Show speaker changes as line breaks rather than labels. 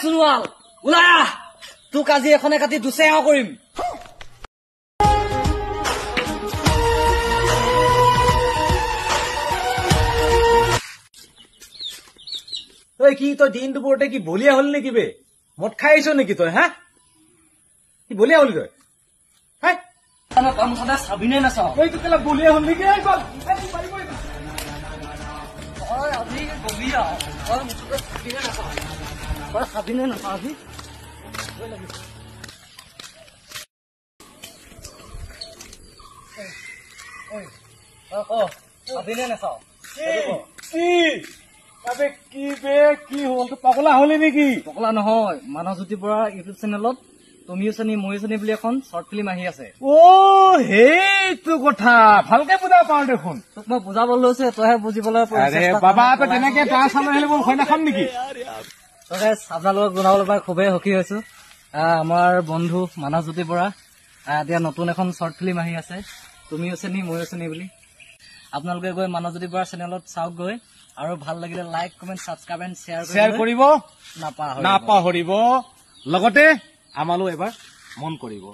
সুনৱাল ওলাই আহ তোক আজি এখনে কাটি দুচেঙা কৰিম
তই কি তই দিন দুপৰতে কি বলিয়া হল নেকি বে মদ খাই আহিছ নেকি তই হা কি বলিয়া হলি তই
কাম সদায় চাবিনে নাচাও
এইটো কেলা বলিয়া হল নেকি
চাবিনে নাচাও চাবিনে নাচাও
কি বে কি হল তো পগলা হলি নেকি
পগলা নহয় মানৱজ্যোতি বৰা ইউটিউব চেনেলত তুমিও চেনি ময়ো চেনি বুলি এখন শৰ্ট ফিল্ম আহি আছে
অ সেইটো কথা ভালকে বুজাব পাৰো দেখোন
তোক মই বুজাব লৈছো তইহে বুজিবলৈ
বাবা তই তেনেকে তাৰ চাব আহিলে মই ভয় নাখাম নেকি
তই আপোনালোকক জনাবলৈ পাই খুবেই সুখী হৈছো আমাৰ বন্ধু মানৱজ্যোতি বৰা এতিয়া নতুন এখন শৰ্ট ফিল্ম আহি আছে তুমিও চেনি ময়ো চেনি বুলি আপোনালোকে গৈ মানৱজ্যোতি বৰা চেনেলত চাওক গৈ আৰু ভাল লাগিলে like comment subscribe and share
কৰিব নাপাহৰিব লগতে আমালৈ এবাৰ মন কৰিব